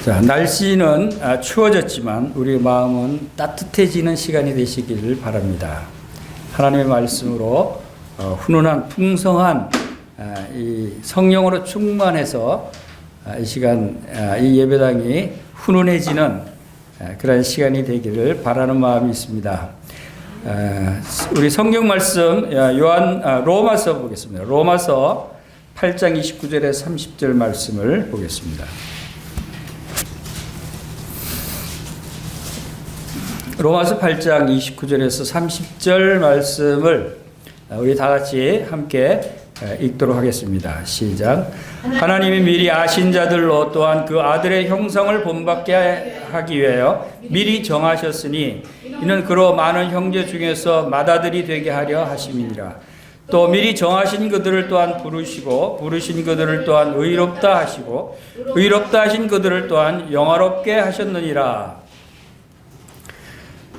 자, 날씨는 추워졌지만 우리 마음은 따뜻해지는 시간이 되시기를 바랍니다. 하나님의 말씀으로 훈훈한 풍성한 이 성령으로 충만해서 이 시간 이 예배당이 훈훈해지는 그런 시간이 되기를 바라는 마음이 있습니다. 우리 성경 말씀 로마서 보겠습니다. 로마서 8장 29절에서 30절 말씀을 보겠습니다. 로마서 8장 29절에서 30절 말씀을 우리 다 같이 함께 읽도록 하겠습니다. 시작. 하나님이 미리 아신 자들로 또한 그 아들의 형성을 본받게 하기 위하여 미리 정하셨으니 이는 그로 많은 형제 중에서 맏아들이 되게 하려 하심이니라. 또 미리 정하신 그들을 또한 부르시고 부르신 그들을 또한 의롭다 하시고 의롭다 하신 그들을 또한 영화롭게 하셨느니라.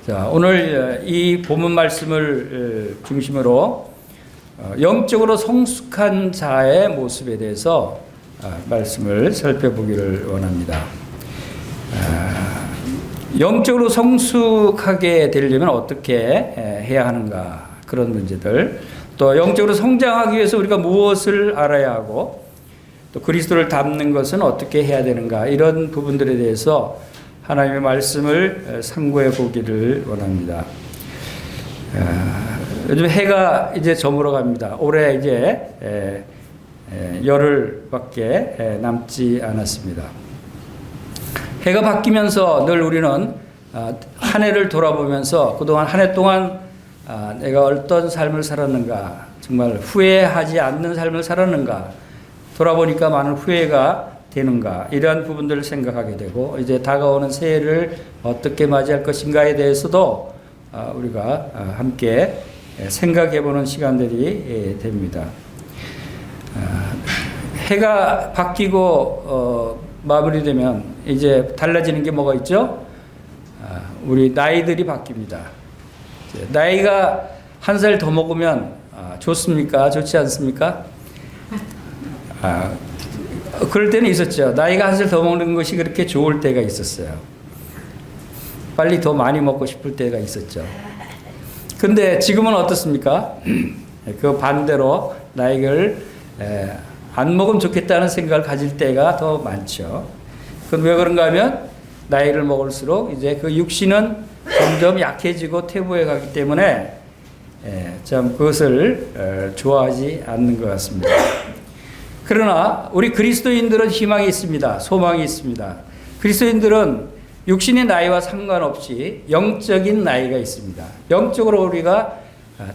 자, 오늘 이 본문 말씀을 중심으로 영적으로 성숙한 자의 모습에 대해서 말씀을 살펴보기를 원합니다. 영적으로 성숙하게 되려면 어떻게 해야 하는가, 그런 문제들, 또 영적으로 성장하기 위해서 우리가 무엇을 알아야 하고 또 그리스도를 닮는 것은 어떻게 해야 되는가, 이런 부분들에 대해서 하나님의 말씀을 참고해 보기를 원합니다. 요즘 해가 이제 저물어 갑니다. 올해 이제 열흘밖에 남지 않았습니다. 해가 바뀌면서 늘 우리는 한 해를 돌아보면서 그동안 한 해 동안 내가 어떤 삶을 살았는가, 정말 후회하지 않는 삶을 살았는가, 돌아보니까 많은 후회가 되는가, 이러한 부분들을 생각하게 되고 이제 다가오는 새해를 어떻게 맞이할 것인가에 대해서도 우리가 함께 생각해보는 시간들이 됩니다. 해가 바뀌고 마무리되면 이제 달라지는 게 뭐가 있죠? 우리 나이들이 바뀝니다. 나이가 한 살 더 먹으면 좋습니까? 좋지 않습니까? 그럴 때는 있었죠. 나이가 한 살 더 먹는 것이 그렇게 좋을 때가 있었어요. 빨리 더 많이 먹고 싶을 때가 있었죠. 근데 지금은 어떻습니까? 그 반대로 나이를 안 먹으면 좋겠다는 생각을 가질 때가 더 많죠. 그건 왜 그런가 하면 나이를 먹을수록 이제 그 육신은 점점 약해지고 퇴보해 가기 때문에 참 그것을 좋아하지 않는 것 같습니다. 그러나 우리 그리스도인들은 희망이 있습니다. 소망이 있습니다. 그리스도인들은 육신의 나이와 상관없이 영적인 나이가 있습니다. 영적으로 우리가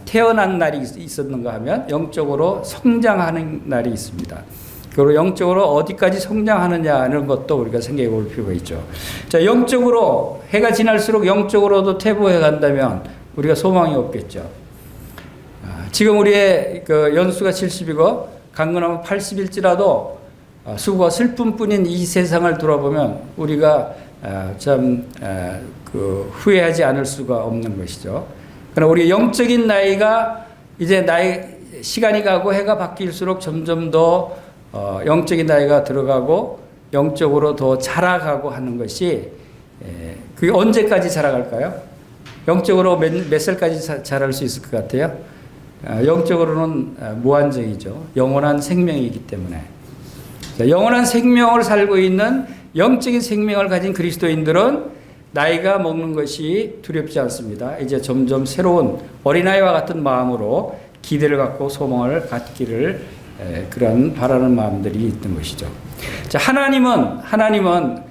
태어난 날이 있었는가 하면 영적으로 성장하는 날이 있습니다. 그리고 영적으로 어디까지 성장하느냐는 것도 우리가 생각해 볼 필요가 있죠. 자, 영적으로 해가 지날수록 영적으로도 퇴보해 간다면 우리가 소망이 없겠죠. 지금 우리의 그 연수가 70이고 강건하면 80일지라도 수고와 슬픔뿐인 이 세상을 돌아보면 우리가 참 후회하지 않을 수가 없는 것이죠. 그러나 우리 영적인 나이가 이제 시간이 가고 해가 바뀔수록 점점 더 영적인 나이가 들어가고 영적으로 더 자라가고 하는 것이 그게 언제까지 자라갈까요? 영적으로 몇 살까지 자랄 수 있을 것 같아요? 영적으로는 무한정이죠. 영원한 생명이기 때문에. 영원한 생명을 살고 있는 영적인 생명을 가진 그리스도인들은 나이가 먹는 것이 두렵지 않습니다. 이제 점점 새로운 어린아이와 같은 마음으로 기대를 갖고 소망을 갖기를 그런 바라는 마음들이 있는 것이죠. 자, 하나님은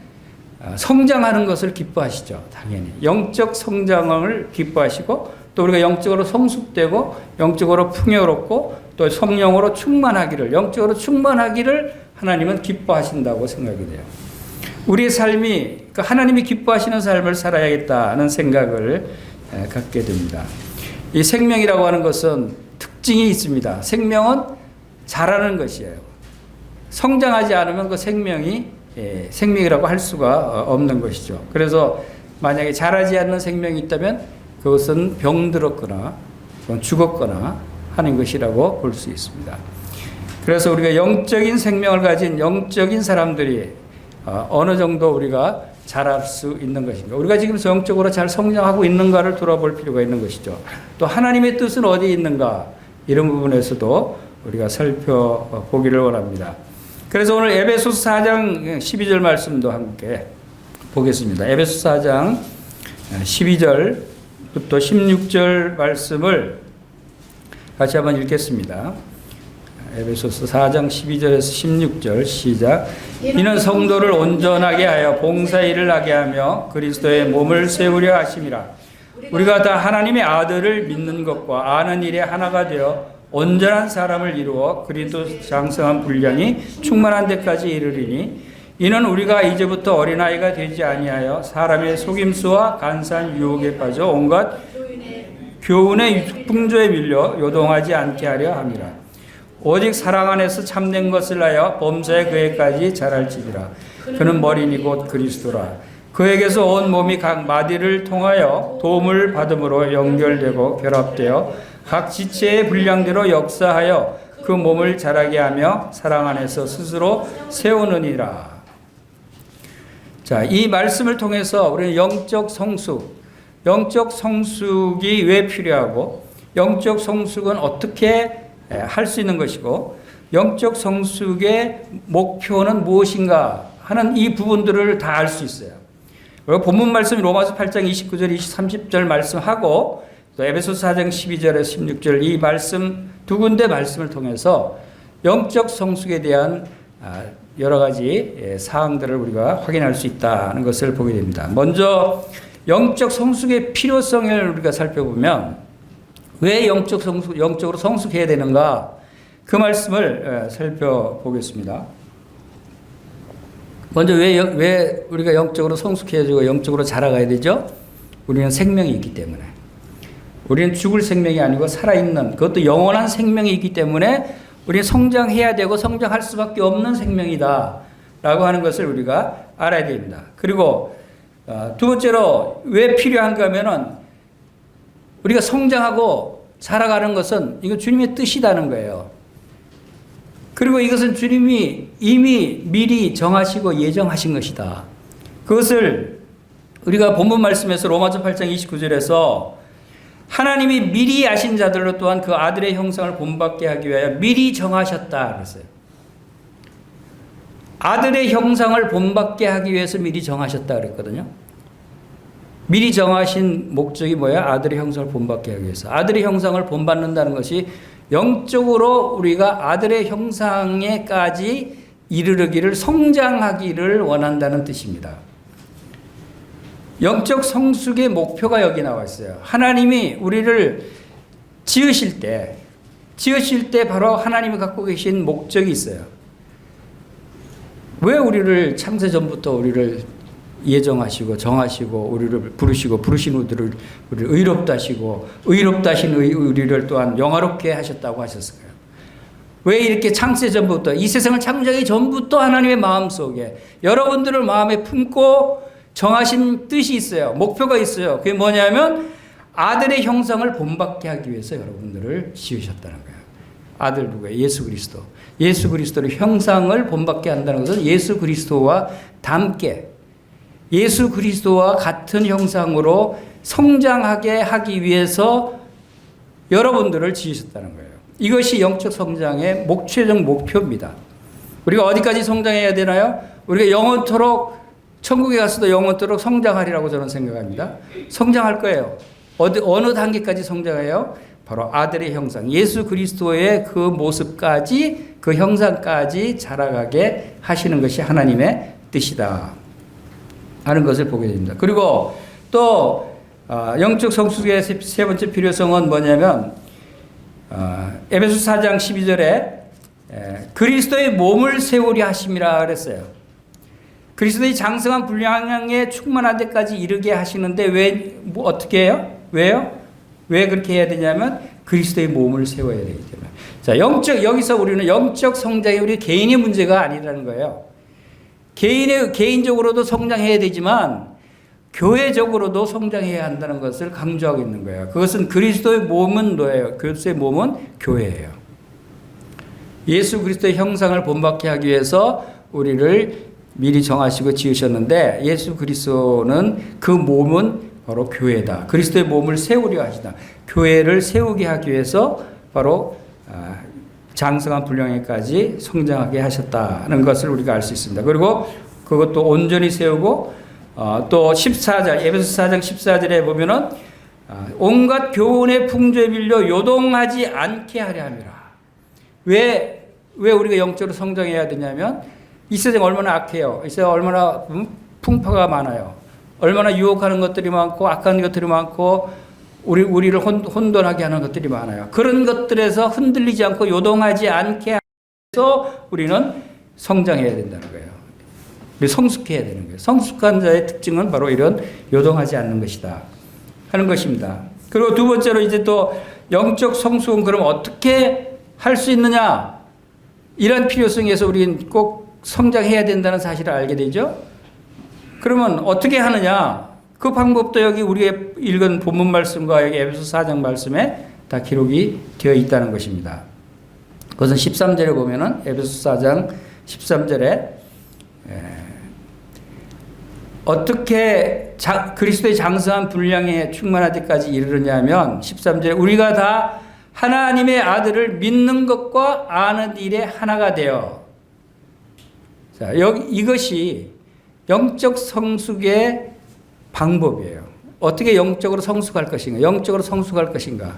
성장하는 것을 기뻐하시죠. 당연히 영적 성장을 기뻐하시고 또 우리가 영적으로 성숙되고 영적으로 풍요롭고 또 성령으로 충만하기를, 영적으로 충만하기를 하나님은 기뻐하신다고 생각이 돼요. 우리의 삶이 하나님이 기뻐하시는 삶을 살아야겠다는 생각을 갖게 됩니다. 이 생명이라고 하는 것은 특징이 있습니다. 생명은 자라는 것이에요. 성장하지 않으면 그 생명이 생명이라고 할 수가 없는 것이죠. 그래서 만약에 자라지 않는 생명이 있다면 그것은 병들었거나 죽었거나 하는 것이라고 볼 수 있습니다. 그래서 우리가 영적인 생명을 가진 영적인 사람들이 어느 정도 우리가 자랄 수 있는 것인가. 우리가 지금 성적으로 잘 성장하고 있는가를 돌아볼 필요가 있는 것이죠. 또 하나님의 뜻은 어디에 있는가, 이런 부분에서도 우리가 살펴보기를 원합니다. 그래서 오늘 에베소서 4장 12절 말씀도 함께 보겠습니다. 에베소서 4장 12절부터 16절 말씀을 같이 한번 읽겠습니다. 에베소서 4장 12절에서 16절 시작. 이는 성도를 온전하게 하여 봉사일을 하게 하며 그리스도의 몸을 세우려 하심이라. 우리가 다 하나님의 아들을 믿는 것과 아는 일에 하나가 되어 온전한 사람을 이루어 그리스도 장성한 분량이 충만한 데까지 이르리니, 이는 우리가 이제부터 어린아이가 되지 아니하여 사람의 속임수와 간사한 유혹에 빠져 온갖 교훈의 풍조에 밀려 요동하지 않게 하려 함이라. 오직 사랑 안에서 참된 것을 하여 범사에 그에까지 자랄지니라. 그는 머리니 곧 그리스도라. 그에게서 온 몸이 각 마디를 통하여 도움을 받음으로 연결되고 결합되어 각 지체의 분량대로 역사하여 그 몸을 자라게 하며 사랑 안에서 스스로 세우느니라. 자, 이 말씀을 통해서 우리는 영적 성숙이 왜 필요하고, 영적 성숙은 어떻게 할 수 있는 것이고, 영적 성숙의 목표는 무엇인가 하는 이 부분들을 다 알 수 있어요. 그리고 본문 말씀이 로마서 8장 29절, 30절 말씀하고 또 에베소서 4장 12절에서 16절 이 말씀 두 군데 말씀을 통해서 영적 성숙에 대한 여러 가지 사항들을 우리가 확인할 수 있다는 것을 보게 됩니다. 먼저 영적 성숙의 필요성을 우리가 살펴보면 왜 영적으로 성숙해야 되는가, 그 말씀을 살펴보겠습니다. 먼저 왜 우리가 영적으로 성숙해지고 영적으로 자라가야 되죠? 우리는 생명이 있기 때문에. 우리는 죽을 생명이 아니고 살아있는, 그것도 영원한 생명이 있기 때문에 우리는 성장해야 되고 성장할 수밖에 없는 생명이다 라고 하는 것을 우리가 알아야 됩니다. 그리고 두 번째로 왜 필요한가 하면은 우리가 성장하고 자라가는 것은 이거 주님의 뜻이라는 거예요. 그리고 이것은 주님이 이미 미리 정하시고 예정하신 것이다. 그것을 우리가 본문 말씀에서 로마서 8장 29절에서 하나님이 미리 아신 자들로 또한 그 아들의 형상을 본받게 하기 위하여 미리 정하셨다 그랬어요. 아들의 형상을 본받게 하기 위해서 미리 정하셨다 그랬거든요. 미리 정하신 목적이 뭐야? 아들의 형상을 본받게 하기 위해서. 아들의 형상을 본받는다는 것이 영적으로 우리가 아들의 형상에까지 이르르기를, 성장하기를 원한다는 뜻입니다. 영적 성숙의 목표가 여기 나와 있어요. 하나님이 우리를 지으실 때 바로 하나님이 갖고 계신 목적이 있어요. 왜 우리를 창세전부터 우리를 예정하시고 정하시고 우리를 부르시고 부르신 우리를 의롭다 하시고 의롭다 하신 우리를 또한 영화롭게 하셨다고 하셨을까요? 왜 이렇게 창세전부터, 이 세상을 창조하기 전부터 하나님의 마음속에 여러분들을 마음에 품고 정하신 뜻이 있어요. 목표가 있어요. 그게 뭐냐면 아들의 형상을 본받게 하기 위해서 여러분들을 지으셨다는 거예요. 아들 누구예요? 예수 그리스도. 예수 그리스도의 형상을 본받게 한다는 것은 예수 그리스도와 닮게, 예수 그리스도와 같은 형상으로 성장하게 하기 위해서 여러분들을 지으셨다는 거예요. 이것이 영적 성장의 최종 목표입니다. 우리가 어디까지 성장해야 되나요? 우리가 영원토록, 천국에 가서도 영원토록 성장하리라고 저는 생각합니다. 성장할 거예요. 어느 단계까지 성장해요? 바로 아들의 형상, 예수 그리스도의 그 모습까지, 그 형상까지 자라가게 하시는 것이 하나님의 뜻이다 하는 것을 보게 됩니다. 그리고 또 영적 성숙의 세 번째 필요성은 뭐냐면 에베소 4장 12절에 그리스도의 몸을 세우려 하심이라 그랬어요. 그리스도의 장성한 분량에 충만한 데까지 이르게 하시는데 어떻게 해요? 왜요? 왜 그렇게 해야 되냐면 그리스도의 몸을 세워야 되기 때문에. 자, 여기서 우리는 영적 성장이 우리 개인의 문제가 아니라는 거예요. 개인적으로도 성장해야 되지만 교회적으로도 성장해야 한다는 것을 강조하고 있는 거예요. 그것은 그리스도의 몸은 뭐예요? 그리스도의 몸은 교회예요. 예수 그리스도의 형상을 본받게 하기 위해서 우리를 미리 정하시고 지으셨는데 예수 그리스도는 그 몸은 바로 교회다. 그리스도의 몸을 세우려 하시다. 교회를 세우게 하기 위해서 바로 장성한 분량에까지 성장하게 하셨다는 것을 우리가 알 수 있습니다. 그리고 그것도 온전히 세우고 또 14절 에베소 4장 14절에 보면은 온갖 교훈의 풍조에 밀려 요동하지 않게 하려 함이라. 왜 우리가 영적으로 성장해야 되냐면 이 세상 얼마나 악해요. 이 세상 얼마나 풍파가 많아요. 얼마나 유혹하는 것들이 많고 악한 것들이 많고 우리를 혼돈하게 하는 것들이 많아요. 그런 것들에서 흔들리지 않고 요동하지 않게 해서 우리는 성장해야 된다는 거예요. 우리 성숙해야 되는 거예요. 성숙한 자의 특징은 바로 이런 요동하지 않는 것이다 하는 것입니다. 그리고 두 번째로 이제 또 영적 성숙은 그럼 어떻게 할 수 있느냐? 이런 필요성에서 우리는 꼭 성장해야 된다는 사실을 알게 되죠. 그러면 어떻게 하느냐? 그 방법도 여기 우리가 읽은 본문 말씀과 여기 에베소 4장 말씀에 다 기록이 되어 있다는 것입니다. 그것은 13절에 보면은 에베소 4장 13절에 어떻게 그리스도의 장성한 분량에 충만할 때까지 이르느냐면 13절에 우리가 다 하나님의 아들을 믿는 것과 아는 일에 하나가 되어. 자, 이것이 영적 성숙의 방법이에요. 어떻게 영적으로 성숙할 것인가? 영적으로 성숙할 것인가?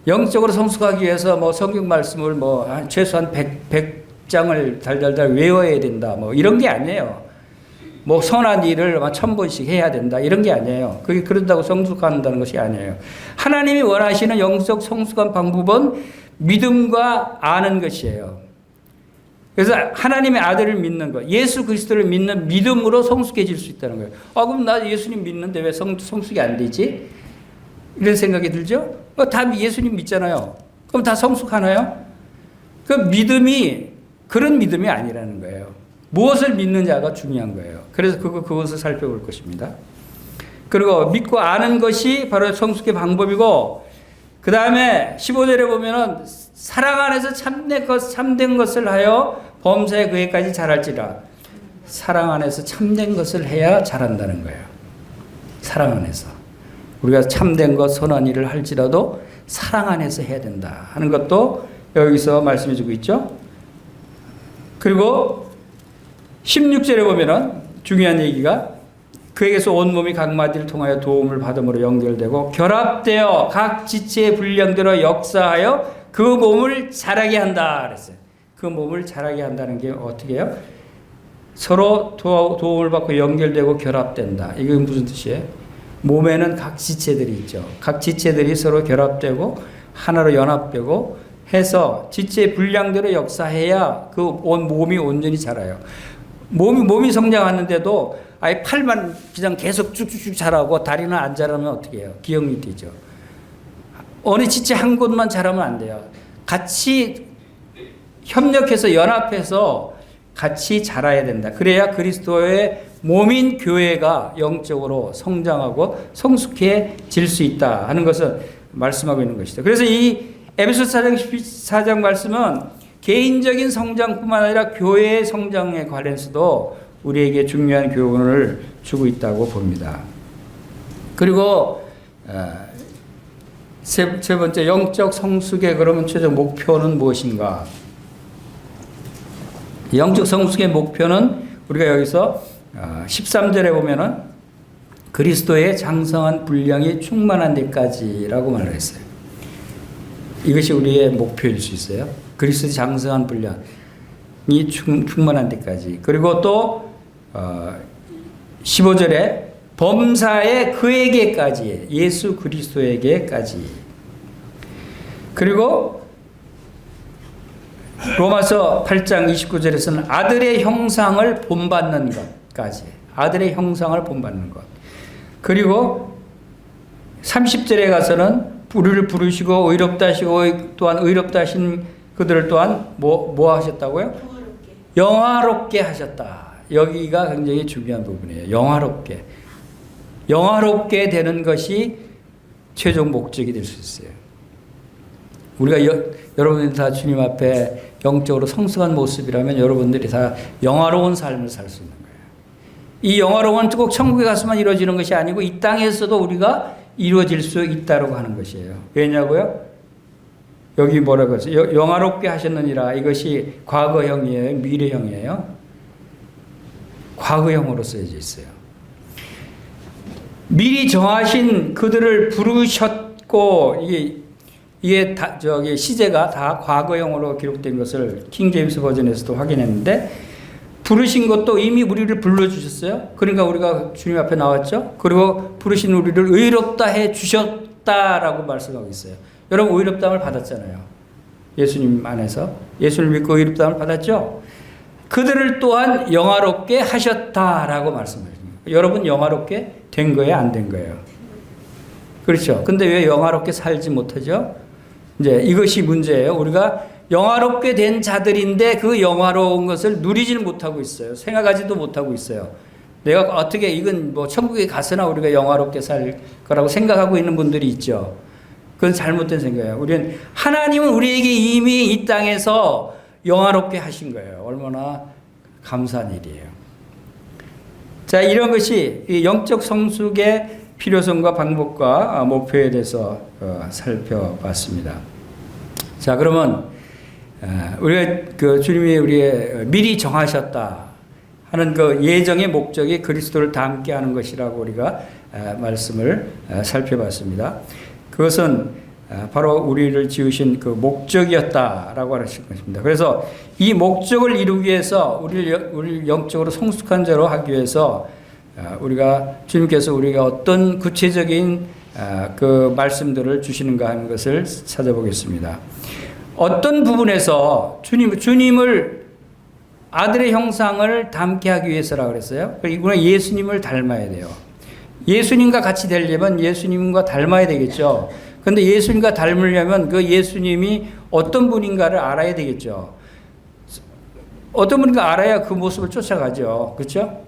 영적으로 성숙하기 위해서 뭐 성경 말씀을 뭐 최소한 100장을 달달달 외워야 된다. 뭐 이런 게 아니에요. 뭐 선한 일을 1000번씩 해야 된다. 이런 게 아니에요. 그게 그런다고 성숙한다는 것이 아니에요. 하나님이 원하시는 영적 성숙한 방법은 믿음과 아는 것이에요. 그래서 하나님의 아들을 믿는 것, 예수 그리스도를 믿는 믿음으로 성숙해질 수 있다는 거예요. 그럼 나 예수님 믿는데 왜 성숙이 안 되지? 이런 생각이 들죠? 다 예수님 믿잖아요. 그럼 다 성숙하나요? 그 믿음이 그런 믿음이 아니라는 거예요. 무엇을 믿느냐가 중요한 거예요. 그래서 그것을 살펴볼 것입니다. 그리고 믿고 아는 것이 바로 성숙의 방법이고, 그 다음에 15절에 보면은 사랑 안에서 참된 것을 하여 범사에 그에까지 자랄지라. 사랑 안에서 참된 것을 해야 자란다는 거예요. 사랑 안에서. 우리가 참된 것, 선한 일을 할지라도 사랑 안에서 해야 된다 하는 것도 여기서 말씀해 주고 있죠. 그리고 16절에 보면은 중요한 얘기가 그에게서 온몸이 각 마디를 통하여 도움을 받음으로 연결되고 결합되어 각 지체의 분량대로 역사하여 그 몸을 자라게 한다 그랬어요. 그 몸을 자라게 한다는 게 어떻게 해요? 서로 도움을 받고 연결되고 결합된다. 이게 무슨 뜻이에요? 몸에는 각 지체들이 있죠. 각 지체들이 서로 결합되고 하나로 연합되고 해서 지체의 분량대로 역사해야 그 온 몸이 온전히 자라요. 몸이 성장하는데도 아예 팔만 그냥 계속 쭉쭉쭉 자라고 다리는 안 자라면 어떻게 해요? 기형이 되죠. 어느 지체 한 곳만 자라면 안 돼요. 같이 협력해서 연합해서 같이 자라야 된다. 그래야 그리스도의 몸인 교회가 영적으로 성장하고 성숙해질 수 있다 하는 것을 말씀하고 있는 것이죠. 그래서 이 에베소 4장 말씀은 개인적인 성장뿐만 아니라 교회의 성장에 관련해서도 우리에게 중요한 교훈을 주고 있다고 봅니다. 그리고 세 번째 영적 성숙의 그러면 최종 목표는 무엇인가? 영적 성숙의 목표는 우리가 여기서 13절에 보면은 그리스도의 장성한 분량이 충만한 데까지라고 말을 했어요. 이것이 우리의 목표일 수 있어요. 그리스도의 장성한 분량이 충만한 데까지. 그리고 또 15절에 범사에 그에게까지, 예수 그리스도에게까지. 그리고 로마서 8장 29절에서는 아들의 형상을 본받는 것까지. 아들의 형상을 본받는 것. 그리고 30절에 가서는 우리를 부르시고 의롭다 하시고 또한 의롭다 하신 그들을 또한 뭐 하셨다고요? 영화롭게 하셨다. 여기가 굉장히 중요한 부분이에요. 영화롭게. 영화롭게 되는 것이 최종 목적이 될 수 있어요. 우리가 여러분들이 다 주님 앞에 영적으로 성숙한 모습이라면 여러분들이 다 영화로운 삶을 살 수 있는 거예요. 이 영화로움은 꼭 천국에 가서만 이루어지는 것이 아니고 이 땅에서도 우리가 이루어질 수 있다고 하는 것이에요. 왜냐고요? 여기 뭐라고 했어요? 영화롭게 하셨느니라. 이것이 과거형이에요? 미래형이에요? 과거형으로 쓰여져 있어요. 미리 정하신 그들을 부르셨고, 이게 다, 시제가 다 과거형으로 기록된 것을 킹 제임스 버전에서도 확인했는데, 부르신 것도 이미 우리를 불러주셨어요. 그러니까 우리가 주님 앞에 나왔죠. 그리고 부르신 우리를 의롭다 해 주셨다라고 말씀하고 있어요. 여러분 의롭다함을 받았잖아요. 예수님 안에서. 예수를 믿고 의롭다함을 받았죠. 그들을 또한 영화롭게 하셨다라고 말씀하십니다. 여러분 영화롭게 된 거예요? 안 된 거예요? 그렇죠. 근데 왜 영화롭게 살지 못하죠? 이제 이것이 문제예요. 우리가 영화롭게 된 자들인데 그 영화로운 것을 누리질 못하고 있어요. 생각하지도 못하고 있어요. 내가 어떻게 이건 뭐 천국에 가서나 우리가 영화롭게 살 거라고 생각하고 있는 분들이 있죠. 그건 잘못된 생각이에요. 하나님은 우리에게 이미 이 땅에서 영화롭게 하신 거예요. 얼마나 감사한 일이에요. 자, 이런 것이 영적 성숙의 필요성과 방법과 목표에 대해서 살펴봤습니다. 자, 그러면 우리가 그 주님이 우리의 미리 정하셨다 하는 그 예정의 목적이 그리스도를 닮게 하는 것이라고 우리가 말씀을 살펴봤습니다. 그것은 바로 우리를 지으신 그 목적이었다라고 하신 것입니다. 그래서 이 목적을 이루기 위해서 우리를 영적으로 성숙한 자로 하기 위해서 주님께서 우리가 어떤 구체적인 그 말씀들을 주시는가 하는 것을 찾아보겠습니다. 어떤 부분에서 주님을 아들의 형상을 닮게 하기 위해서라고 그랬어요. 이거는 예수님을 닮아야 돼요. 예수님과 같이 되려면 예수님과 닮아야 되겠죠. 근데 예수님과 닮으려면 그 예수님이 어떤 분인가를 알아야 되겠죠. 어떤 분인가 알아야 그 모습을 쫓아가죠. 그렇죠?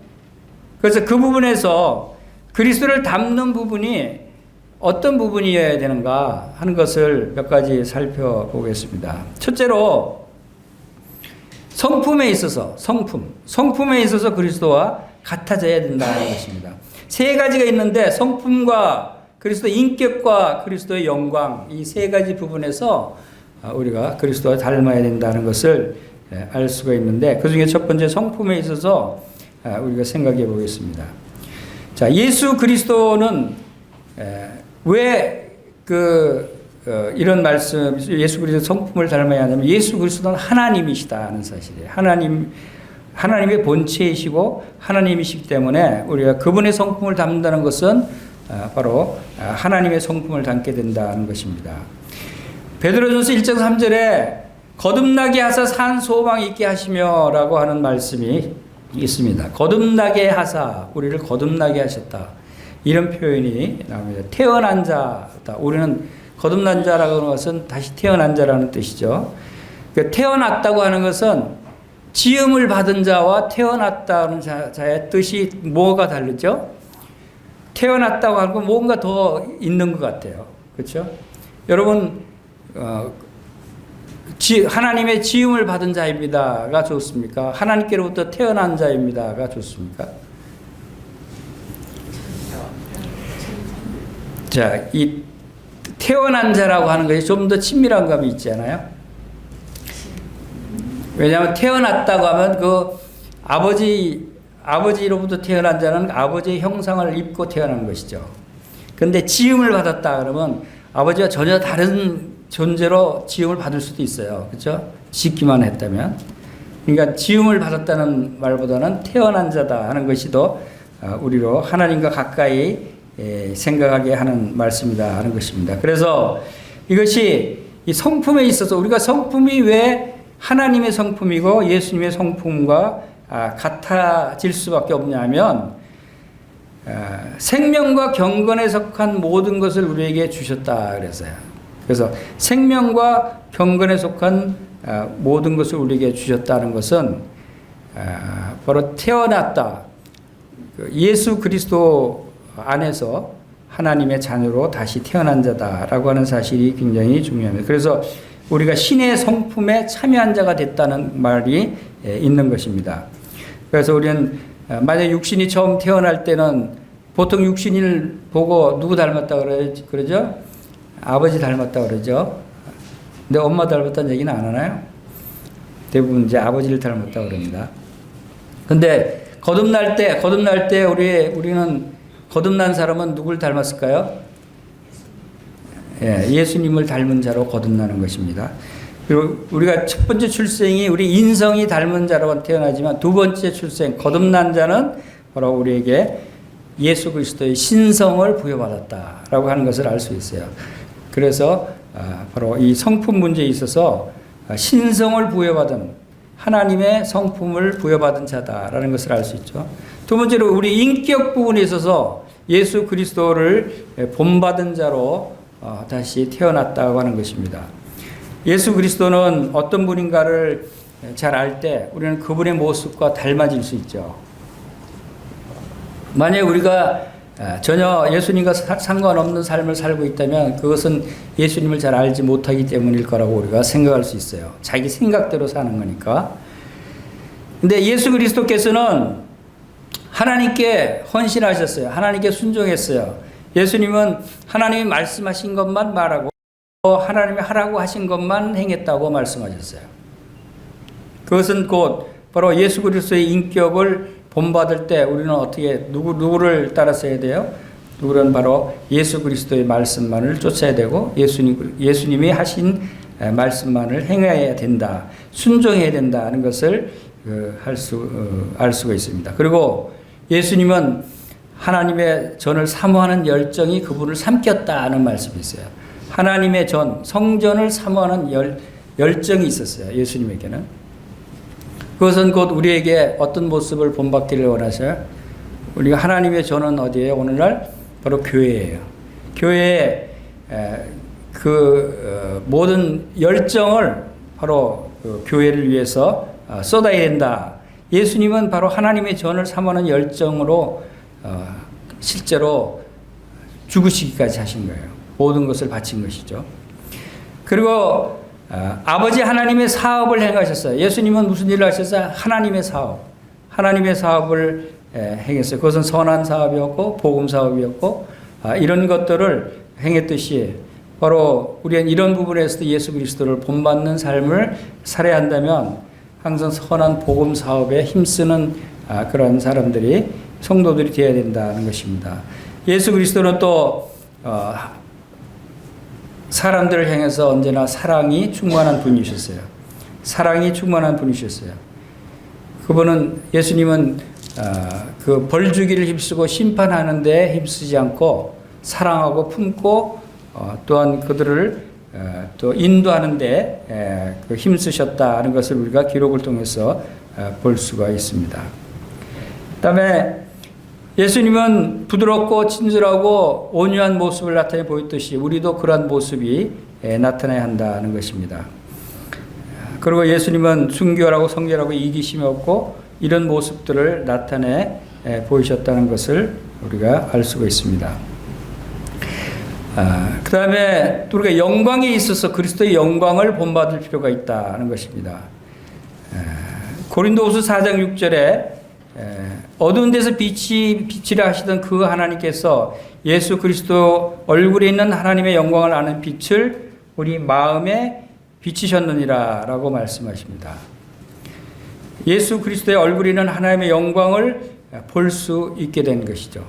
그래서 그 부분에서 그리스도를 닮는 부분이 어떤 부분이어야 되는가 하는 것을 몇 가지 살펴보겠습니다. 첫째로 성품에 있어서 성품에 있어서 그리스도와 같아져야 된다는 것입니다. 세 가지가 있는데 성품과 그리스도의 인격과 그리스도의 영광 이 세 가지 부분에서 우리가 그리스도와 닮아야 된다는 것을 알 수가 있는데 그 중에 첫 번째 성품에 있어서 우리가 생각해 보겠습니다. 자, 예수 그리스도는 왜 이런 말씀 예수 그리스도 성품을 닮아야 하냐면 예수 그리스도는 하나님이시다는 사실이에요. 하나님의 본체이시고 하나님이시기 때문에 우리가 그분의 성품을 담는다는 것은 바로 하나님의 성품을 담게 된다는 것입니다. 베드로전서 1장 3절에 거듭나게 하사 산 소망 있게 하시며 라고 하는 말씀이 있습니다. 거듭나게 하사 우리를 거듭나게 하셨다. 이런 표현이 나옵니다. 태어난 자다. 우리는 거듭난 자라고 하는 것은 다시 태어난 자라는 뜻이죠. 그러니까 태어났다고 하는 것은 지음을 받은 자와 태어났다는 자의 뜻이 뭐가 다르죠? 태어났다고 하는 건 뭔가 더 있는 것 같아요. 그렇죠? 여러분 하나님의 지음을 받은 자입니다가 좋습니까? 하나님께로부터 태어난 자입니다가 좋습니까? 자, 이 태어난 자라고 하는 것이 좀 더 친밀한 감이 있지 않아요? 왜냐하면 태어났다고 하면 그 아버지로부터 태어난 자는 아버지의 형상을 입고 태어난 것이죠. 근데 지음을 받았다 그러면 아버지와 전혀 다른 존재로 지음을 받을 수도 있어요. 그렇죠? 짓기만 했다면. 그러니까 지음을 받았다는 말보다는 태어난 자다 하는 것이 더 우리로 하나님과 가까이 생각하게 하는 말씀이다 하는 것입니다. 그래서 이것이 이 성품에 있어서 우리가 성품이 왜 하나님의 성품이고 예수님의 성품과 같아질 수밖에 없냐면 생명과 경건에 속한 모든 것을 우리에게 주셨다 그랬어요. 그래서 생명과 경건에 속한 모든 것을 우리에게 주셨다는 것은 바로 태어났다. 예수 그리스도 안에서 하나님의 자녀로 다시 태어난 자다라고 하는 사실이 굉장히 중요합니다. 그래서 우리가 신의 성품에 참여한 자가 됐다는 말이 있는 것입니다. 그래서 우리는 만약 육신이 처음 태어날 때는 보통 육신을 보고 누구 닮았다 그러죠? 아버지 닮았다 그러죠? 근데 엄마 닮았다는 얘기는 안 하나요? 대부분 이제 아버지를 닮았다 그럽니다. 근데 거듭날 때 우리는 거듭난 사람은 누굴 닮았을까요? 예수님을 닮은 자로 거듭나는 것입니다. 그리고 우리가 첫 번째 출생이 우리 인성이 닮은 자로 태어나지만 두 번째 출생, 거듭난 자는 바로 우리에게 예수 그리스도의 신성을 부여받았다라고 하는 것을 알 수 있어요. 그래서 바로 이 성품 문제에 있어서 신성을 부여받은 하나님의 성품을 부여받은 자다라는 것을 알 수 있죠. 두 번째로 우리 인격 부분에 있어서 예수 그리스도를 본받은 자로 다시 태어났다고 하는 것입니다. 예수 그리스도는 어떤 분인가를 잘 알 때 우리는 그분의 모습과 닮아질 수 있죠. 만약 우리가 전혀 예수님과 상관없는 삶을 살고 있다면 그것은 예수님을 잘 알지 못하기 때문일 거라고 우리가 생각할 수 있어요. 자기 생각대로 사는 거니까. 근데 예수 그리스도께서는 하나님께 헌신하셨어요. 하나님께 순종했어요. 예수님은 하나님이 말씀하신 것만 말하고 하나님이 하라고 하신 것만 행했다고 말씀하셨어요. 그것은 곧 바로 예수 그리스도의 인격을 본받을 때 우리는 어떻게 누구를 따라서야 돼요? 누구는 바로 예수 그리스도의 말씀만을 쫓아야 되고 예수님이 하신 말씀만을 행해야 된다. 순종해야 된다는 것을 알 수가 있습니다. 그리고 예수님은 하나님의 전을 사모하는 열정이 그분을 삼켰다는 말씀이 있어요. 하나님의 전, 성전을 사모하는 열정이 있었어요. 예수님에게는. 그것은 곧 우리에게 어떤 모습을 본받기를 원하셔요? 우리가 하나님의 전은 어디예요? 오늘날 바로 교회예요. 교회에 모든 열정을 바로 교회를 위해서 쏟아야 된다. 예수님은 바로 하나님의 전을 사모하는 열정으로 실제로 죽으시기까지 하신 거예요. 모든 것을 바친 것이죠. 그리고 아버지 하나님의 사업을 행하셨어요. 예수님은 무슨 일을 하셨어요? 하나님의 사업을 행했어요. 그것은 선한 사업이었고 복음 사업이었고 이런 것들을 행했듯이 바로 우리는 이런 부분에서도 예수 그리스도를 본받는 삶을 살아야 한다면 항상 선한 복음 사업에 힘쓰는 그런 사람들이 성도들이 되어야 된다는 것입니다. 예수 그리스도는 또 사람들을 향해서 언제나 사랑이 충만한 분이셨어요. 사랑이 충만한 분이셨어요. 그분은 예수님은 그 벌 주기를 힘쓰고 심판하는 데 힘쓰지 않고 사랑하고 품고 또한 그들을 또 인도하는 데 힘쓰셨다는 것을 우리가 기록을 통해서 볼 수가 있습니다. 그다음에 예수님은 부드럽고 친절하고 온유한 모습을 나타내 보였듯이 우리도 그러한 모습이 나타나야 한다는 것입니다. 그리고 예수님은 순결하고 성결하고 이기심이 없고 이런 모습들을 나타내 보이셨다는 것을 우리가 알 수가 있습니다. 그 다음에 우리가 영광에 있어서 그리스도의 영광을 본받을 필요가 있다는 것입니다. 고린도후서 4장 6절에 어두운 데서 빛이라 하시던 그 하나님께서 예수 그리스도 얼굴에 있는 하나님의 영광을 아는 빛을 우리 마음에 비치셨느니라 라고 말씀하십니다. 예수 그리스도의 얼굴에 있는 하나님의 영광을 볼 수 있게 된 것이죠.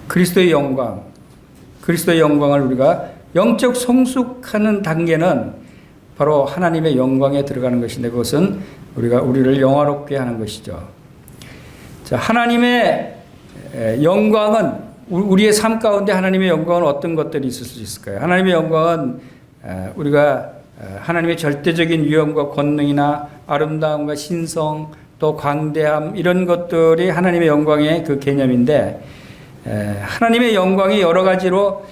그리스도의 영광을 우리가 영적 성숙하는 단계는 바로 하나님의 영광에 들어가는 것인데 그것은 우리를 영화롭게 하는 것이죠. 자, 하나님의 영광은 우리의 삶 가운데 하나님의 영광은 어떤 것들이 있을 수 있을까요? 하나님의 영광은 우리가 하나님의 절대적인 위엄과 권능이나 아름다움과 신성 또 광대함 이런 것들이 하나님의 영광의 그 개념인데 하나님의 영광이 여러 가지로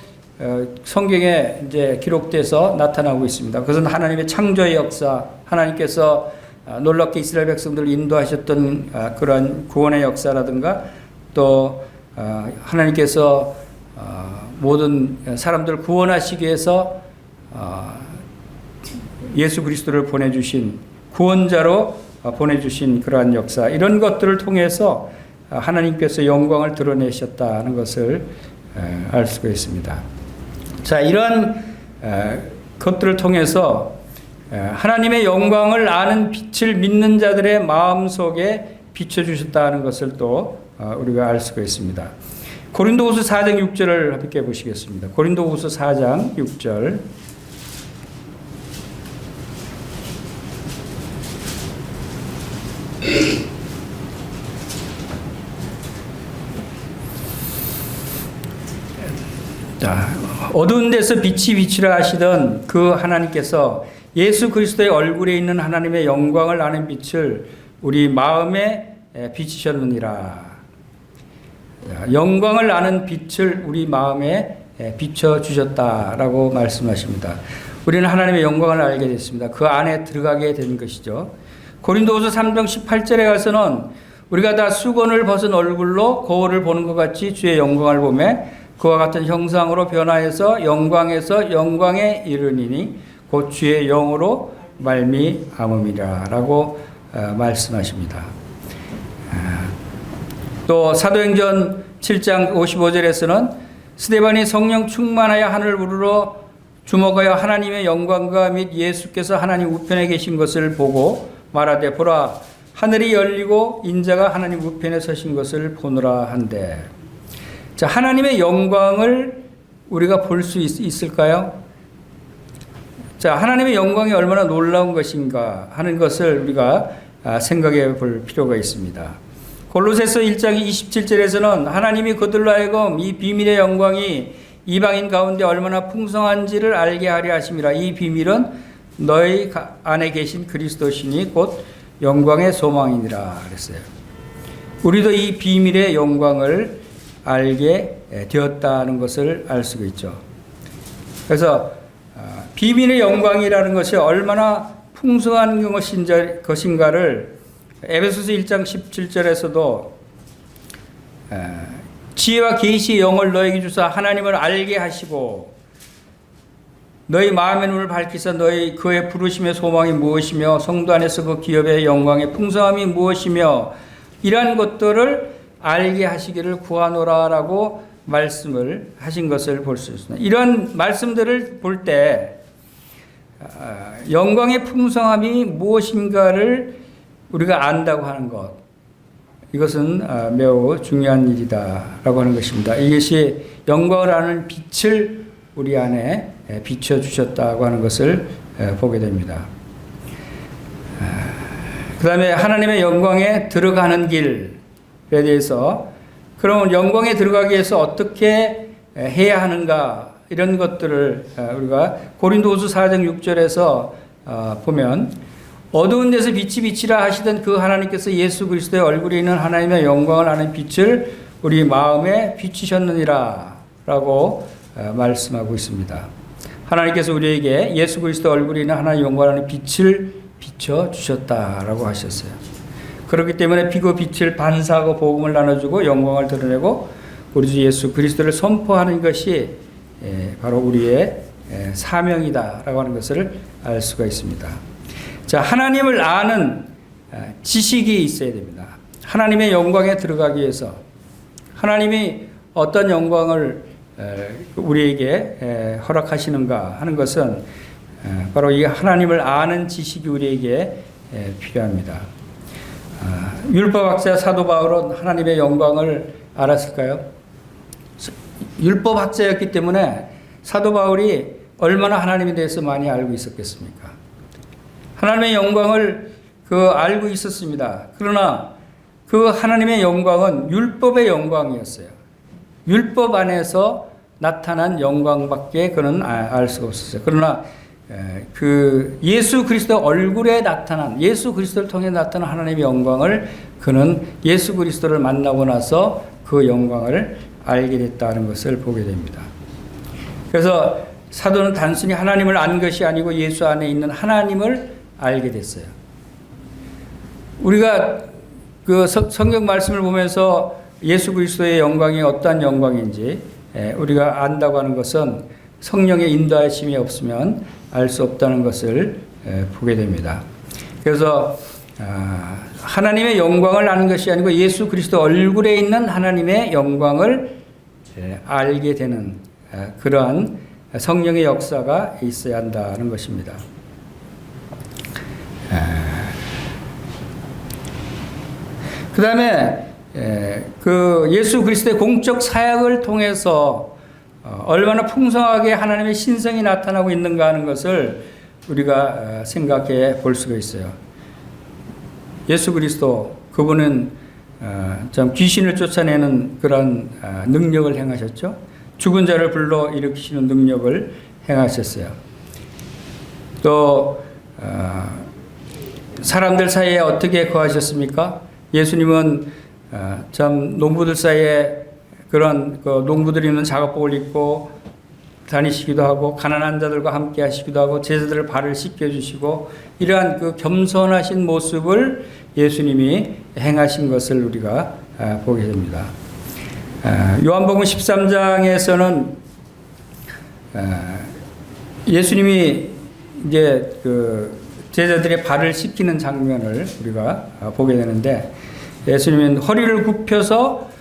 성경에 이제 기록돼서 나타나고 있습니다. 그것은 하나님의 창조의 역사, 하나님께서 놀랍게 이스라엘 백성들을 인도하셨던 그런 구원의 역사라든가 또 하나님께서 모든 사람들을 구원하시기 위해서 예수 그리스도를 보내주신 구원자로 보내주신 그러한 역사, 이런 것들을 통해서 하나님께서 영광을 드러내셨다는 것을 알 수가 있습니다. 자, 이런 것들을 통해서 하나님의 영광을 아는 빛을 믿는 자들의 마음속에 비춰주셨다는 것을 또 우리가 알 수가 있습니다. 고린도후서 4장 6절을 함께 보시겠습니다. 고린도후서 4장 6절. 자, 어두운 데서 빛이 비치라 하시던 그 하나님께서 예수 그리스도의 얼굴에 있는 하나님의 영광을 아는 빛을 우리 마음에 비치셨느니라. 영광을 아는 빛을 우리 마음에 비춰주셨다라고 말씀하십니다. 우리는 하나님의 영광을 알게 됐습니다. 그 안에 들어가게 된 것이죠. 고린도후서 3장 18절에 가서는 우리가 다 수건을 벗은 얼굴로 거울을 보는 것 같이 주의 영광을 보며 그와 같은 형상으로 변화해서 영광에서 영광에 이르니니 곧 주의 영으로 말미암음이라 라고 말씀하십니다. 또 사도행전 7장 55절에서는 스데반이 성령 충만하여 하늘을 우러러 주목하여 하나님의 영광과 및 예수께서 하나님 우편에 계신 것을 보고 말하되 보라 하늘이 열리고 인자가 하나님 우편에 서신 것을 보노라 한데, 자, 하나님의 영광을 우리가 볼 수 있을까요? 자, 하나님의 영광이 얼마나 놀라운 것인가 하는 것을 우리가 생각해 볼 필요가 있습니다. 골로새서 1장 27절에서는 하나님이 그들로 하여금 이 비밀의 영광이 이방인 가운데 얼마나 풍성한지를 알게 하려 하심이라. 이 비밀은 너희 안에 계신 그리스도시니 곧 영광의 소망이니라 그랬어요. 우리도 이 비밀의 영광을 알게 되었다는 것을 알 수가 있죠. 그래서 비밀의 영광이라는 것이 얼마나 풍성한 것인가를 에베소서 1장 17절에서도 지혜와 계시의 영을 너에게 주사 하나님을 알게 하시고 너희 마음의 눈을 밝히사 너희 그의 부르심의 소망이 무엇이며 성도 안에서 그 기업의 영광의 풍성함이 무엇이며 이러한 것들을 알게 하시기를 구하노라라고 말씀을 하신 것을 볼 수 있습니다. 이런 말씀들을 볼 때 영광의 풍성함이 무엇인가를 우리가 안다고 하는 것, 이것은 매우 중요한 일이다라고 하는 것입니다. 이것이 영광을 아는 빛을 우리 안에 비춰주셨다고 하는 것을 보게 됩니다. 그 다음에 하나님의 영광에 들어가는 길에 대해서, 그러면 영광에 들어가기 위해서 어떻게 해야 하는가, 이런 것들을 우리가 고린도후서 4장 6절에서 보면 어두운 데서 빛이 비치라 하시던 그 하나님께서 예수 그리스도의 얼굴에 있는 하나님의 영광을 아는 빛을 우리 마음에 비추셨느니라 라고 말씀하고 있습니다. 하나님께서 우리에게 예수 그리스도 얼굴에 있는 하나님의 영광을 아는 빛을 비춰주셨다라고 하셨어요. 그렇기 때문에 그 빛을 반사하고 복음을 나눠주고 영광을 드러내고 우리 주 예수 그리스도를 선포하는 것이 바로 우리의 사명이다라고 하는 것을 알 수가 있습니다. 자, 하나님을 아는 지식이 있어야 됩니다. 하나님의 영광에 들어가기 위해서 하나님이 어떤 영광을 우리에게 허락하시는가 하는 것은 바로 이 하나님을 아는 지식이 우리에게 필요합니다. 율법학자 사도 바울은 하나님의 영광을 알았을까요? 율법학자였기 때문에 사도 바울이 얼마나 하나님에 대해서 많이 알고 있었겠습니까? 하나님의 영광을 알고 있었습니다. 그러나 그 하나님의 영광은 율법의 영광이었어요. 율법 안에서 나타난 영광밖에 그는 알 수가 없었어요. 그러나 그 예수 그리스도 얼굴에 나타난, 예수 그리스도를 통해 나타난 하나님의 영광을 그는 예수 그리스도를 만나고 나서 그 영광을 알게 됐다는 것을 보게 됩니다. 그래서 사도는 단순히 하나님을 안 것이 아니고 예수 안에 있는 하나님을 알게 됐어요. 우리가 그 성경 말씀을 보면서 예수 그리스도의 영광이 어떤 영광인지 우리가 안다고 하는 것은 성령의 인도하심이 없으면 알 수 없다는 것을 보게 됩니다. 그래서 하나님의 영광을 아는 것이 아니고 예수 그리스도 얼굴에 있는 하나님의 영광을 알게 되는 그러한 성령의 역사가 있어야 한다는 것입니다. 그 다음에 그 예수 그리스도의 공적 사역을 통해서 얼마나 풍성하게 하나님의 신성이 나타나고 있는가 하는 것을 우리가 생각해 볼 수가 있어요. 예수 그리스도 그분은 참 귀신을 쫓아내는 그런 능력을 행하셨죠. 죽은 자를 불러 일으키시는 능력을 행하셨어요. 또 사람들 사이에 어떻게 거하셨습니까? 예수님은 참 농부들 사이에 그런 농부들이 입는 작업복을 입고 다니시기도 하고 가난한 자들과 함께 하시기도 하고 제자들을 발을 씻겨 주시고 이러한 그 겸손하신 모습을 예수님이 행하신 것을 우리가 보게 됩니다. 요한복음 13장에서는 예수님이 이제 그 제자들의 발을 씻기는 장면을 우리가 보게 되는데 예수님은 허리를 굽혀서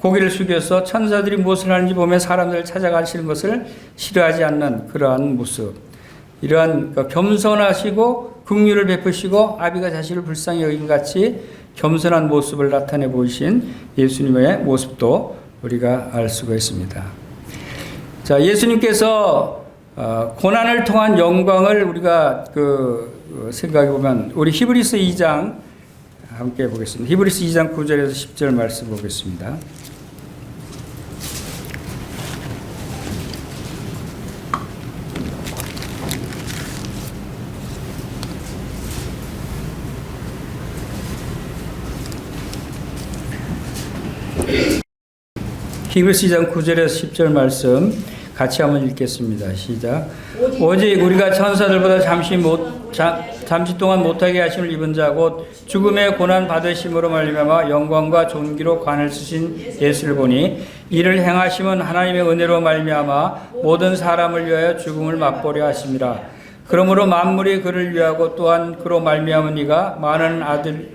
고개를 숙여서 천사들이 무엇을 하는지 보며 사람들을 찾아가시는 것을 싫어하지 않는 그러한 모습, 이러한 겸손하시고 긍휼을 베푸시고 아비가 자신을 불쌍히 여긴 같이 겸손한 모습을 나타내 보이신 예수님의 모습도 우리가 알 수가 있습니다. 자, 예수님께서 고난을 통한 영광을 우리가 생각해 보면 우리 히브리서 2장 함께 보겠습니다. 히브리서 2장 9절에서 10절 말씀 보겠습니다. 히브리서 2장 9절에서 10절 말씀 같이 한번 읽겠습니다. 시작. 오직 우리가 천사들보다 잠시 동안 못하게 하심을 입은 자 곧 죽음의 고난 받으심으로 말미암아 영광과 존귀로 관을 쓰신 예수를 보니 이를 행하심은 하나님의 은혜로 말미암아 모든 사람을 위하여 죽음을 맛보려 하심이라. 그러므로 만물이 그를 위하고 또한 그로 말미암은 이가 많은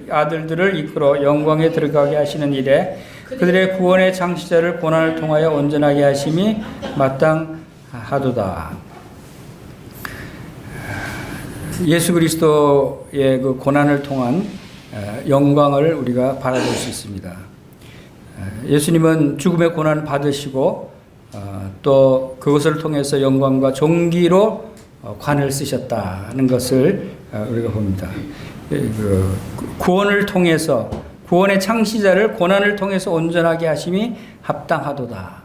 아들들을 이끌어 영광에 들어가게 하시는 일에 그들의 구원의 창시자를 고난을 통하여 온전하게 하심이 마땅하도다. 예수 그리스도의 그 고난을 통한 영광을 우리가 바라볼 수 있습니다. 예수님은 죽음의 고난을 받으시고 또 그것을 통해서 영광과 존귀로 관을 쓰셨다는 것을 우리가 봅니다. 그 구원을 통해서 구원의 창시자를 고난을 통해서 온전하게 하심이 합당하도다.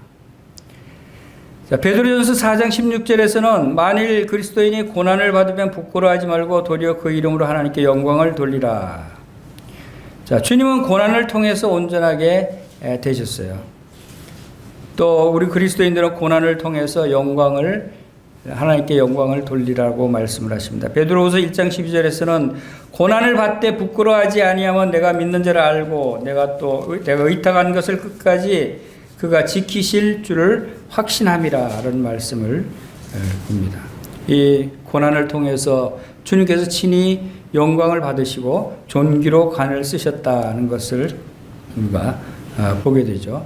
자, 베드로전서 4장 16절에서는 만일 그리스도인이 고난을 받으면 부끄러워하지 말고 도리어 그 이름으로 하나님께 영광을 돌리라. 자, 주님은 고난을 통해서 온전하게 되셨어요. 또 우리 그리스도인들은 고난을 통해서 하나님께 영광을 돌리라고 말씀을 하십니다. 베드로후서 1장 12절에서는 고난을 받되 부끄러워하지 아니하면 내가 믿는 자를 알고 내가 의탁한 것을 끝까지 그가 지키실 줄을 확신함이라는 말씀을 봅니다. 이 고난을 통해서 주님께서 친히 영광을 받으시고 존귀로 관을 쓰셨다는 것을 우리가 보게 되죠.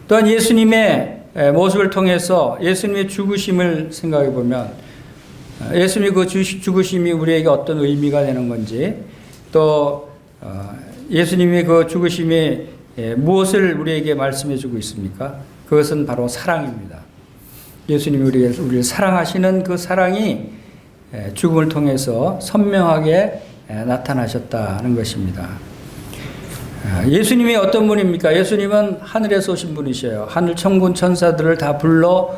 또한 예수님의 모습을 통해서 예수님의 죽으심을 생각해 보면 예수님의 그 죽으심이 우리에게 어떤 의미가 되는 건지 또 예수님의 그 죽으심이 무엇을 우리에게 말씀해 주고 있습니까? 그것은 바로 사랑입니다. 예수님이 우리를 사랑하시는 그 사랑이 죽음을 통해서 선명하게 나타나셨다는 것입니다. 예수님이 어떤 분입니까? 예수님은 하늘에서 오신 분이셔요. 하늘 천군 천사들을 다 불러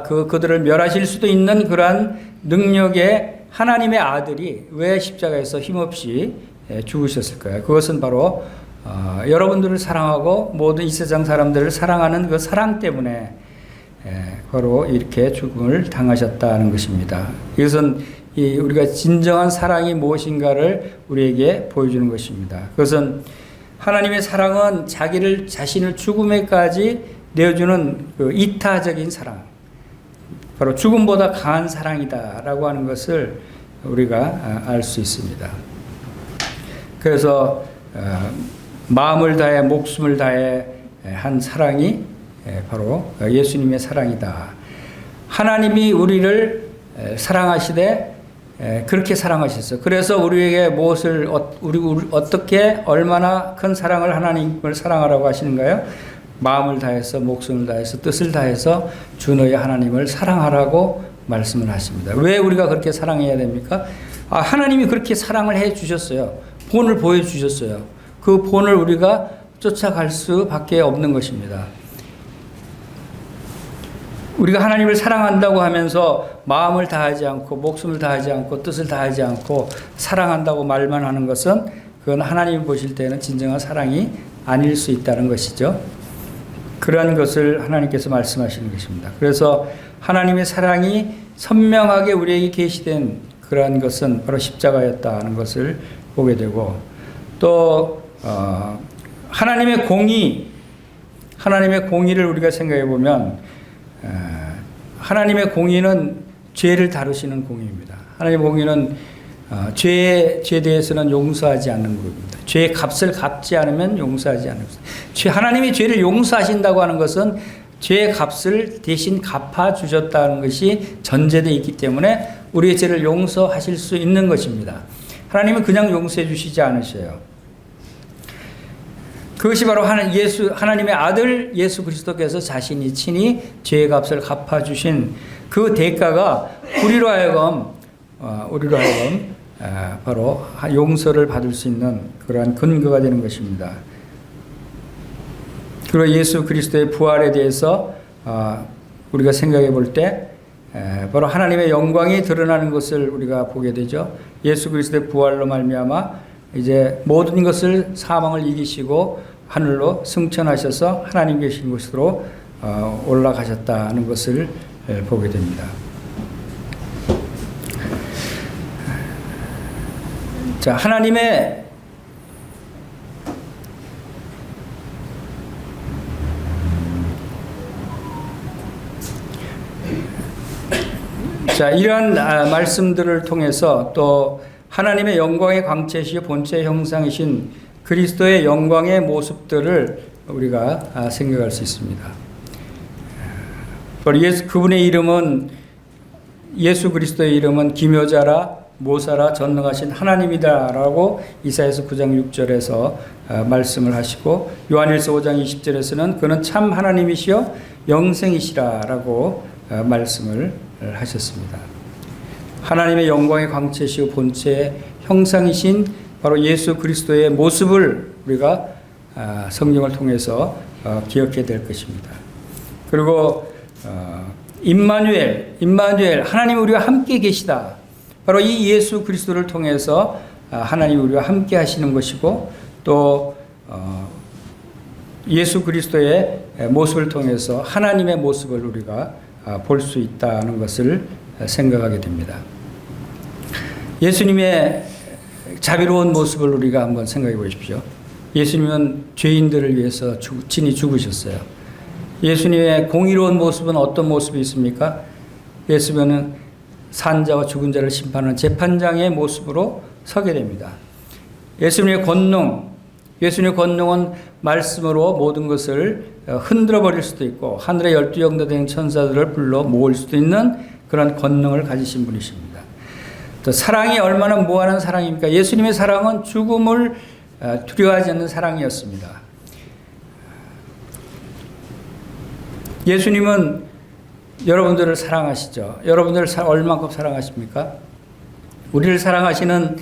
그들을 멸하실 수도 있는 그러한 능력의 하나님의 아들이 왜 십자가에서 힘없이 죽으셨을까요? 그것은 바로 여러분들을 사랑하고 모든 이 세상 사람들을 사랑하는 그 사랑 때문에 바로 이렇게 죽음을 당하셨다는 것입니다. 이것은 우리가 진정한 사랑이 무엇인가를 우리에게 보여주는 것입니다. 그것은 하나님의 사랑은 자신을 죽음에까지 내어주는 그 이타적인 사랑, 바로 죽음보다 강한 사랑이다라고 하는 것을 우리가 알 수 있습니다. 그래서 마음을 다해 목숨을 다해 한 사랑이 바로 예수님의 사랑이다. 하나님이 우리를 사랑하시되 그렇게 사랑하셨어요. 그래서 우리에게 무엇을 우리 어떻게 얼마나 큰 사랑을 하나님을 사랑하라고 하시는가요? 마음을 다해서 목숨을 다해서 뜻을 다해서 주 너희 하나님을 사랑하라고 말씀을 하십니다. 왜 우리가 그렇게 사랑해야 됩니까? 하나님이 그렇게 사랑을 해 주셨어요. 본을 보여 주셨어요. 그 본을 우리가 쫓아갈 수밖에 없는 것입니다. 우리가 하나님을 사랑한다고 하면서 마음을 다하지 않고 목숨을 다하지 않고 뜻을 다하지 않고 사랑한다고 말만 하는 것은 그건 하나님이 보실 때는 진정한 사랑이 아닐 수 있다는 것이죠. 그러한 것을 하나님께서 말씀하시는 것입니다. 그래서 하나님의 사랑이 선명하게 우리에게 계시된 그러한 것은 바로 십자가였다는 것을 보게 되고 또 하나님의 공의를 우리가 생각해 보면 하나님의 공의는 죄를 다루시는 공의입니다. 하나님의 공의는 죄에 대해서는 용서하지 않는 것입니다. 죄의 값을 갚지 않으면 용서하지 않는 것입니다. 하나님이 죄를 용서하신다고 하는 것은 죄의 값을 대신 갚아주셨다는 것이 전제되어 있기 때문에 우리의 죄를 용서하실 수 있는 것입니다. 하나님은 그냥 용서해 주시지 않으셔요. 그것이 바로 하나님의 아들 예수 그리스도께서 자신이 친히 죄의 값을 갚아주신 그 대가가 우리로 하여금 바로 용서를 받을 수 있는 그러한 근거가 되는 것입니다. 그리고 예수 그리스도의 부활에 대해서 우리가 생각해 볼 때 바로 하나님의 영광이 드러나는 것을 우리가 보게 되죠. 예수 그리스도의 부활로 말미암아 이제 모든 것을 사망을 이기시고 하늘로 승천하셔서 하나님 계신 곳으로 올라가셨다는 것을 보게 됩니다. 자, 하나님의 이러한 말씀들을 통해서 또 하나님의 영광의 광채시요 본체의 형상이신 그리스도의 영광의 모습들을 우리가 생각할 수 있습니다. 그분의 이름은 예수 그리스도의 이름은 기묘자라 모사라 전능하신 하나님이다라고 이사야서 9장 6절에서 말씀을 하시고 요한일서 5장 20절에서는 그는 참 하나님이시여 영생이시라라고 말씀을 하셨습니다. 하나님의 영광의 광채시요 본체의 형상이신 바로 예수 그리스도의 모습을 우리가 성경을 통해서 기억해야 될 것입니다. 그리고 임마누엘 하나님 우리와 함께 계시다. 바로 이 예수 그리스도를 통해서 하나님 우리와 함께 하시는 것이고 또 예수 그리스도의 모습을 통해서 하나님의 모습을 우리가 볼 수 있다는 것을 생각하게 됩니다. 예수님의 자비로운 모습을 우리가 한번 생각해 보십시오. 예수님은 죄인들을 위해서 친히 죽으셨어요. 예수님의 공의로운 모습은 어떤 모습이 있습니까? 예수님은 산자와 죽은 자를 심판하는 재판장의 모습으로 서게 됩니다. 예수님의 권능은 말씀으로 모든 것을 흔들어 버릴 수도 있고 하늘의 12영도 된 천사들을 불러 모을 수도 있는 그런 권능을 가지신 분이십니다. 또 사랑이 얼마나 무한한 사랑입니까? 예수님의 사랑은 죽음을 두려워하지 않는 사랑이었습니다. 예수님은 여러분들을 사랑하시죠. 여러분들을 얼마큼 사랑하십니까? 우리를 사랑하시는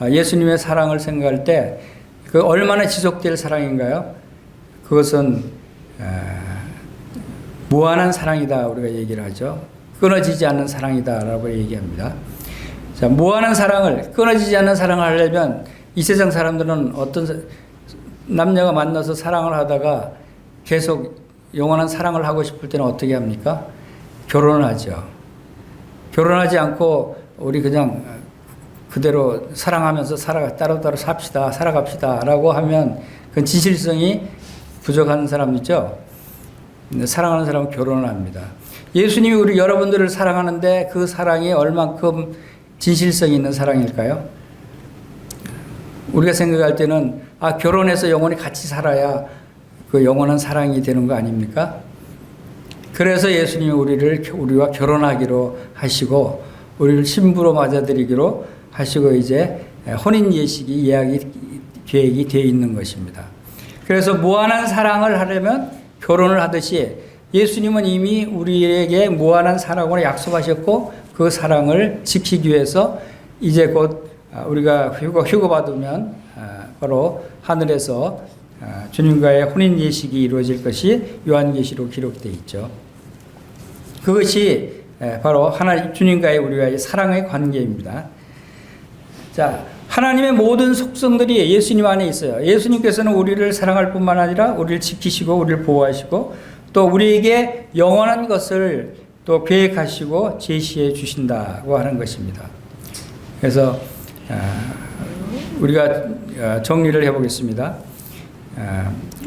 예수님의 사랑을 생각할 때 그 얼마나 지속될 사랑인가요? 그것은 무한한 사랑이다 우리가 얘기를 하죠. 끊어지지 않는 사랑이다라고 얘기합니다. 자, 무한한 사랑을 끊어지지 않는 사랑을 하려면 이 세상 사람들은 어떤 남녀가 만나서 사랑을 하다가 계속 영원한 사랑을 하고 싶을 때는 어떻게 합니까? 결혼을 하죠. 결혼하지 않고 우리 그냥 그대로 사랑하면서 따로따로 살아갑시다 라고 하면 그건 진실성이 부족한 사람이죠. 사랑하는 사람은 결혼을 합니다. 예수님이 여러분들을 사랑하는데 그 사랑이 얼만큼 진실성이 있는 사랑일까요? 우리가 생각할 때는 결혼해서 영원히 같이 살아야 그 영원한 사랑이 되는 거 아닙니까? 그래서 예수님이 우리와 결혼하기로 하시고 우리를 신부로 맞아들이기로 하시고 이제 혼인 예식이 계획이 되어 있는 것입니다. 그래서 무한한 사랑을 하려면 결혼을 하듯이 예수님은 이미 우리에게 무한한 사랑으로 약속하셨고 그 사랑을 지키기 위해서 이제 곧 우리가 휴거 받으면 바로 하늘에서 주님과의 혼인 예식이 이루어질 것이 요한계시록 기록되어 있죠. 그것이 바로 주님과의 우리와의 사랑의 관계입니다. 자, 하나님의 모든 속성들이 예수님 안에 있어요. 예수님께서는 우리를 사랑할 뿐만 아니라 우리를 지키시고 우리를 보호하시고 또 우리에게 영원한 것을 또 계획하시고 제시해 주신다고 하는 것입니다. 그래서 우리가 정리를 해보겠습니다.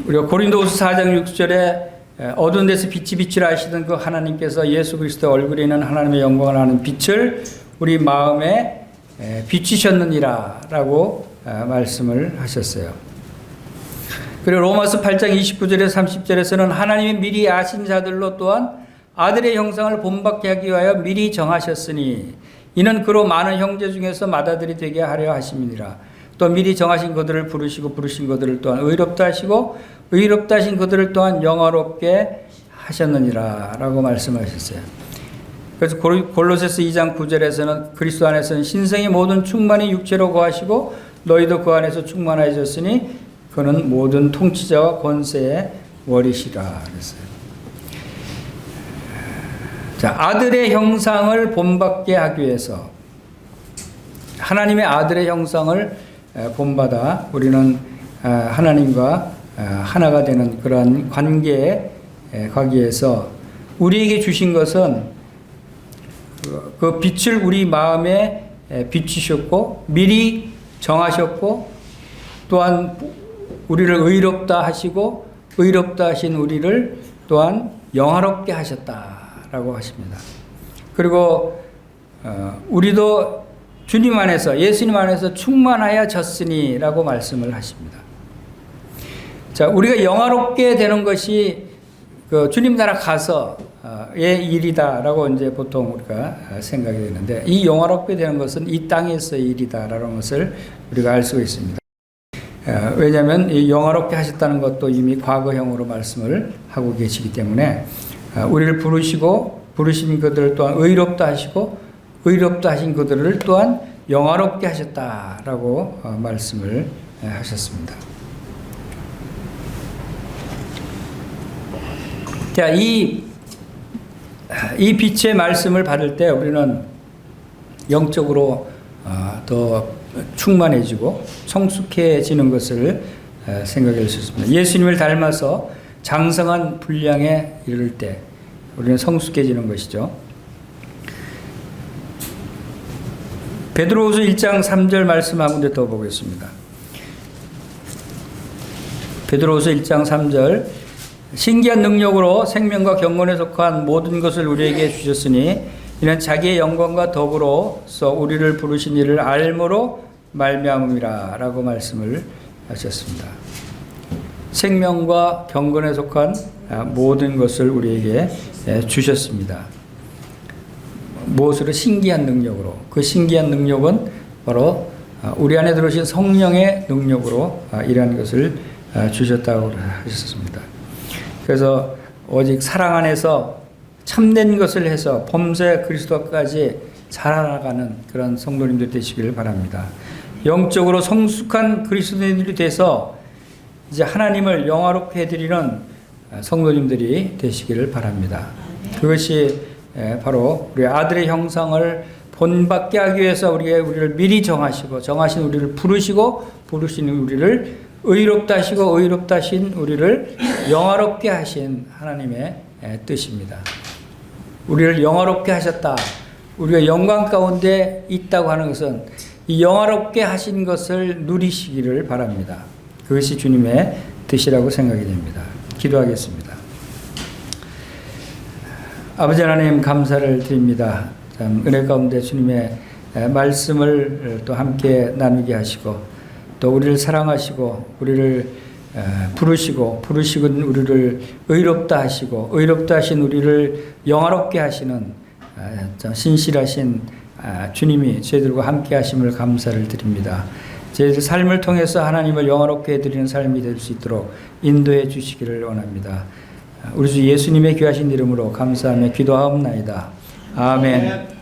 우리가 고린도후서 4장 6절에 어두운 데서 빛이 빛이라 하시던 그 하나님께서 예수 그리스도 얼굴에 있는 하나님의 영광을 아는 빛을 우리 마음에 비추셨느니라 라고 말씀을 하셨어요. 그리고 로마서 8장 29절에서 30절에서는 하나님이 미리 아신 자들로 또한 아들의 형상을 본받게 하기 위하여 미리 정하셨으니 이는 그로 많은 형제 중에서 맏아들이 되게 하려 하심이니라. 또 미리 정하신 그들을 부르시고 부르신 그들을 또한 의롭다 하시고 의롭다 하신 그들을 또한 영화롭게 하셨느니라 라고 말씀하셨어요. 그래서 골로새서 2장 9절에서는 그리스도 안에서는 신성의 모든 충만이 육체로 거하시고 너희도 그 안에서 충만하셨으니 그는 모든 통치자와 권세의 월이시라 그랬어요. 자, 아들의 형상을 본받게 하기 위해서 하나님의 아들의 형상을 본받아 우리는 하나님과 하나가 되는 그러한 관계에 가기 위해서 우리에게 주신 것은 그 빛을 우리 마음에 비추셨고 미리 정하셨고 또한 우리를 의롭다 하시고 의롭다 하신 우리를 또한 영화롭게 하셨다라고 하십니다. 그리고 우리도 주님 안에서 예수님 안에서 충만하여졌으니라고 말씀을 하십니다. 자, 우리가 영화롭게 되는 것이 그 주님 나라 가서의 일이다라고 이제 보통 우리가 생각이 되는데 이 영화롭게 되는 것은 이 땅에서의 일이다라는 것을 우리가 알 수가 있습니다. 왜냐하면 이 영화롭게 하셨다는 것도 이미 과거형으로 말씀을 하고 계시기 때문에 우리를 부르시고 부르신 그들을 또한 의롭다 하시고 의롭다 하신 그들을 또한 영화롭게 하셨다라고 말씀을 하셨습니다. 자, 이 빛의 말씀을 받을 때 우리는 영적으로 더 충만해지고 성숙해지는 것을 생각할 수 있습니다. 예수님을 닮아서 장성한 분량에 이를 때 우리는 성숙해지는 것이죠. 베드로후서 1장 3절 말씀 한 군데 더 보겠습니다. 베드로후서 1장 3절 신기한 능력으로 생명과 경건에 속한 모든 것을 우리에게 주셨으니 이는 자기의 영광과 더불어서 우리를 부르신 이를 알므로 말미암음이라 라고 말씀을 하셨습니다. 생명과 경건에 속한 모든 것을 우리에게 주셨습니다. 무엇으로? 신기한 능력으로. 그 신기한 능력은 바로 우리 안에 들어오신 성령의 능력으로 이러한 것을 주셨다고 하셨습니다. 그래서 오직 사랑 안에서 참된 것을 해서 범죄 그리스도까지 자라나가는 그런 성도님들 되시기를 바랍니다. 영적으로 성숙한 그리스도인들이 돼서 이제 하나님을 영화롭게 해드리는 성도님들이 되시기를 바랍니다. 그것이 바로 우리 아들의 형상을 본받게 하기 위해서 우리를 미리 정하시고 정하신 우리를 부르시고 부르신 우리를 의롭다 하시고 의롭다 하신 우리를 영화롭게 하신 하나님의 뜻입니다. 우리를 영화롭게 하셨다. 우리가 영광 가운데 있다고 하는 것은 이 영화롭게 하신 것을 누리시기를 바랍니다. 그것이 주님의 뜻이라고 생각이 됩니다. 기도하겠습니다. 아버지 하나님 감사를 드립니다. 참 은혜 가운데 주님의 말씀을 또 함께 나누게 하시고 또 우리를 사랑하시고 우리를 부르시고 우리를 의롭다 하시고 의롭다 하신 우리를 영화롭게 하시는 신실하신 주님이 저희들과 함께 하심을 감사를 드립니다. 저희들 삶을 통해서 하나님을 영화롭게 해드리는 삶이 될 수 있도록 인도해 주시기를 원합니다. 우리 주 예수님의 귀하신 이름으로 감사하며 기도하옵나이다. 아멘.